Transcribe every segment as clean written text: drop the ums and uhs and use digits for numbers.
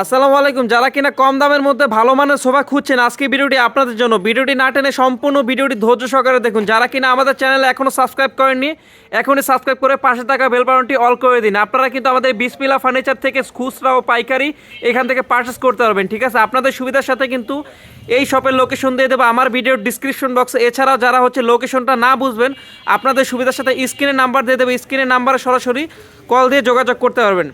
আসসালামু আলাইকুম। যারা কিনা কম দামের মধ্যে ভালো মানের সোফা খুঁজছেন, আজকে ভিডিওটি আপনাদের জন্য। ভিডিওটি না টেনে সম্পূর্ণ ভিডিওটি ধৈর্য সহকারে দেখুন। যারা কিনা আমাদের চ্যানেলে এখনও সাবস্ক্রাইব করেননি, এখনই সাবস্ক্রাইব করে পাশে থাকা বেল বাটনটি অল করে দিন। আপনারা কিন্তু আমাদের বিসমিল্লাহ ফার্নিচার থেকে খুচরা ও পাইকারি এখান থেকে পারচেস করতে পারবেন, ঠিক আছে। আপনাদের সুবিধার সাথে কিন্তু এই শপের লোকেশন দিয়ে দেবো আমার ভিডিওর ডিসক্রিপশন বক্সে। এছাড়াও যারা হচ্ছে লোকেশনটা না বুঝবেন, আপনাদের সুবিধার সাথে স্ক্রিনে নাম্বার দিয়ে দেবো, স্ক্রিনের নাম্বারে সরাসরি কল দিয়ে যোগাযোগ করতে পারবেন।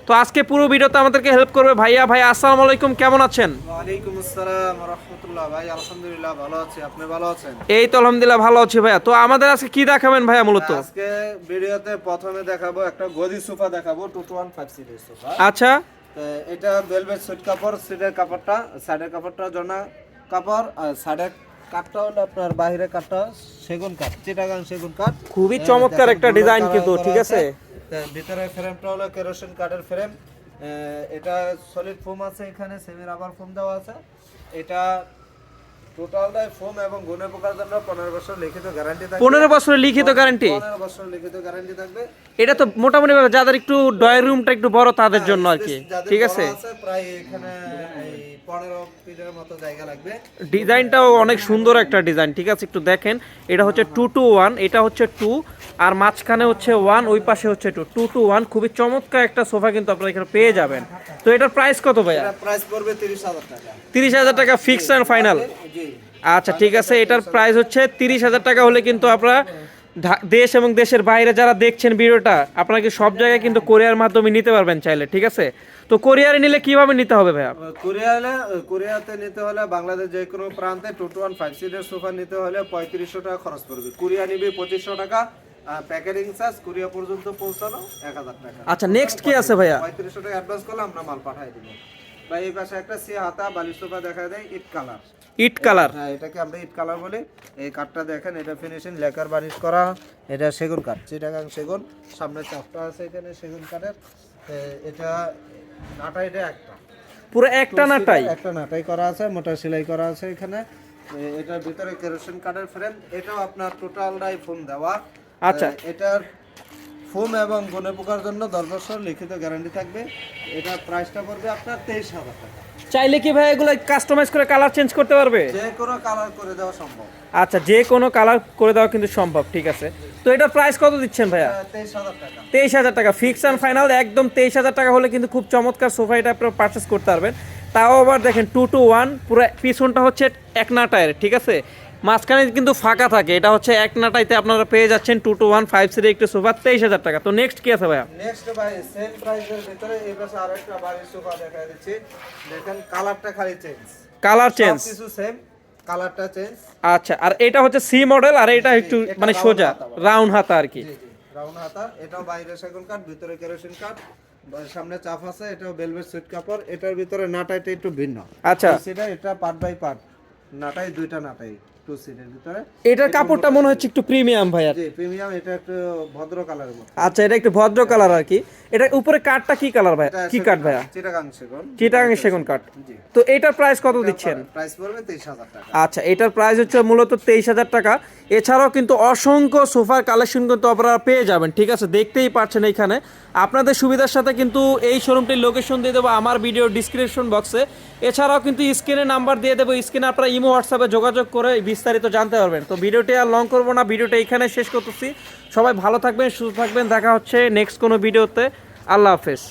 তো আজকে পুরো ভিডিওতে আমাদেরকে হেল্প করবে ভাইয়া। আসসালামু আলাইকুম, কেমন আছেন? ওয়ালাইকুম আসসালাম ওয়া রাহমাতুল্লাহ। ভাই আলহামদুলিল্লাহ ভালো আছি, আপনি ভালো আছেন? এই তো আলহামদুলিল্লাহ ভালো আছি ভাইয়া। তো আমাদের আজকে কি দেখাবেন ভাইয়া মূলত? আজকে ভিডিওতে প্রথমে দেখাবো একটা গদি সোফা দেখাবো, 215 সিটের সোফা। আচ্ছা, তো এটা ভেলভেট সুইট কাপড়, সিটের কাপড়টা, সাইডের কাপড়টা জনা কাপড়, আর সাইডের কাঠটা হলো আপনার বাইরের কাঠটা সেগুন কাঠ, চিটাগাং সেগুন কাঠ। খুবই চমৎকার একটা ডিজাইন কিন্তু, ঠিক আছে। ভিতরে ফ্রেমটা হলো কেরোসিন কাঠের ফ্রেম। এটা সলিড ফোম আছে, এখানে সেমি রাবার ফোম দেওয়া আছে। এটা টোটালটাই ফোম এবং গুণে পোকার জন্য 15 বছর লিখিত গ্যারান্টি থাকবে। 15 বছরের লিখিত গ্যারান্টি? 15 বছর লিখিত গ্যারান্টি থাকবে। এটা তো মোটামুটি যাদের একটু ড্রয়িং রুমটা একটু বড় তাদের জন্য আর কি, ঠিক আছে। প্রায় এখানে এই 15 ফিটের মতো জায়গা লাগবে। ডিজাইনটাও অনেক সুন্দর একটা ডিজাইন, ঠিক আছে। একটু দেখেন, এটা হচ্ছে 2-1, এটা হচ্ছে 2 আর মাঝখানে হচ্ছে 1, ওই পাশে হচ্ছে 2-2-1। খুবই চমৎকার একটা সোফা কিন্তু আপনারা এখানে পেয়ে যাবেন। তো এটার প্রাইস কত ভাইয়া? এটা প্রাইস পড়বে 30,000 টাকা। 30,000 টাকা ফিক্সড এন্ড ফাইনাল? জি। আচ্ছা ঠিক আছে, এটার প্রাইস হচ্ছে 30,000 টাকা হলে কিন্তু আপনারা দেশ এবং দেশের বাইরে যারা দেখছেন ভিডিওটা, আপনারা কি সব জায়গায় কিন্তু কোরিয়ার মাধ্যমে নিতে পারবেন চাইলে, ঠিক আছে। তো কোরিয়ারে নিলে কিভাবে নিতে হবে ভাইয়া? কোরিয়াতে নিতে হলে বাংলাদেশ যে কোনো প্রান্তে 215 সিটের সোফা নিতে হলে 3500 টাকা খরচ পড়বে। কোরিয়া নিবে 2500 টাকা, প্যাকেজিং চার্জ কোরিয়া পর্যন্ত পৌঁছানো 1000 টাকা। আচ্ছা, নেক্সট কি আছে ভাইয়া? 3500 টাকা অ্যাডভান্স করলে আমরা মাল পাঠিয়ে দিব। ভাই এই পাশে একটা সি হাতা বালিশ সোফা দেখা দেয়, ইট কালার। ইট কালার? হ্যাঁ, এটাকে আমরা ইট কালার বলি। এই কাঠটা দেখেন, এটা ফিনিশিং লেকার বানিশ করা। এটা সেগুন কাঠ, চিটাগাং সেগুন। সামনে চাপটা আছে এখানে সেগুন কাঠের। এটা নাটাইটা একটা, পুরো একটা নাটাই? একটা নাটাই করা আছে, মোটা সেলাই করা আছে এখানে। এটার ভিতরে কেরোসিন কাঠের ফ্রেম, এটাও আপনার টোটালটাই ফোম দেওয়া। আচ্ছা, এটার ফোম এবং গুণে পোকার জন্য 10 বছর লিখিত গ্যারান্টি থাকবে। এটার প্রাইসটা পড়বে আপনার 23,000 টাকা। চাইলে কি ভাই এগুলো কাস্টমাইজ করে কালার চেঞ্জ করতে পারবে? যে কোনো কালার করে দেওয়া সম্ভব। আচ্ছা, যে কোনো কালার করে দেওয়া কিন্তু সম্ভব, ঠিক আছে। তো এটার প্রাইস কত দিচ্ছেন ভাইয়া? 23,000 টাকা। 23,000 টাকা ফিক্স অ্যান্ড ফাইনাল, একদম 23,000 টাকা হলে কিন্তু খুব চমৎকার সোফা এটা আপনারা পারচেস করতে পারবেন। তাও আবার দেখেন 2-1, পুরো পিছনটা হচ্ছে এক নাটায়ের, ঠিক আছে। মাঝখানে কিন্তু ফাঁকা থাকে, এটা হচ্ছে এক নাটাইতে আপনারা পেয়ে যাচ্ছেন 2-1 সিটের একটু সোফা 23,000 টাকা। তো নেক্সট কি আছে ভাইয়া? নেক্সট ভাই সেম প্রাইসের ভিতরে এই পাশে আরেকটা বাড়ির সোফা দেখাই দিচ্ছি। দেখেন কালারটা খালি চেঞ্জ, কালার চেঞ্জ, কিছু সেম, কালারটা চেঞ্জ। আচ্ছা, আর এটা হচ্ছে সি মডেল, আর এটা একটু মানে সোজা রাউন্ড হাতা আর কি। জি জি, রাউন্ড হাতা। এটাও বাইরে সেগুন কাঠ, ভিতরে কেরোসিন কাঠ, সামনে চাপ আছে। এটাও ভেলভেট সুইট কাপড়। এটার ভিতরে নাটাইটা একটু ভিন্ন। আচ্ছা, সেটা এটা পার্ট বাই পার্ট নাটাই, দুইটা নাটাই 2 সিটের ভিতরে। এটার কাপড়টা মনে হচ্ছে একটু প্রিমিয়াম ভাইয়া। জি প্রিমিয়াম, এটা একটু ভদ্র কালারের মতো। আচ্ছা, এটা একটু ভদ্র কালার আর কি। এটা উপরে কাঠটা কি কালার ভাইয়া? কি কাঠ ভাইয়া? চিটাগাং সেগুন। চিটাগাং সেগুন কাঠ। জি। তো এটার প্রাইস কত দিচ্ছেন? প্রাইস পড়বে 23,000 টাকা। আচ্ছা, এটার প্রাইস হচ্ছে মূলত 23,000 টাকা। এছাড়াও কিন্তু অসংখ্য সোফার কালেকশন কিন্তু আপনারা পেয়ে যাবেন, ঠিক আছে। দেখতেই পাচ্ছেন এইখানে আপনাদের সুবিধার সাথে কিন্তু এই শোরুমটির লোকেশন দিয়ে দেবো আমার ভিডিও ডিসক্রিপশন বক্সে। এছাড়াও কিন্তু স্ক্রিনে নাম্বার দিয়ে দেবো, স্ক্রিনে আপনারা ইমো হোয়াটসঅ্যাপে যোগাযোগ করে বিস্তারিত জানতে পারবেন। তো ভিডিওটি আর লং করবো না, ভিডিওটা এখানে শেষ করতেছি। সবাই ভালো থাকবেন, সুস্থ থাকবেন, দেখা হচ্ছে নেক্সট কোনো ভিডিওতে। আল্লাহ হাফেজ।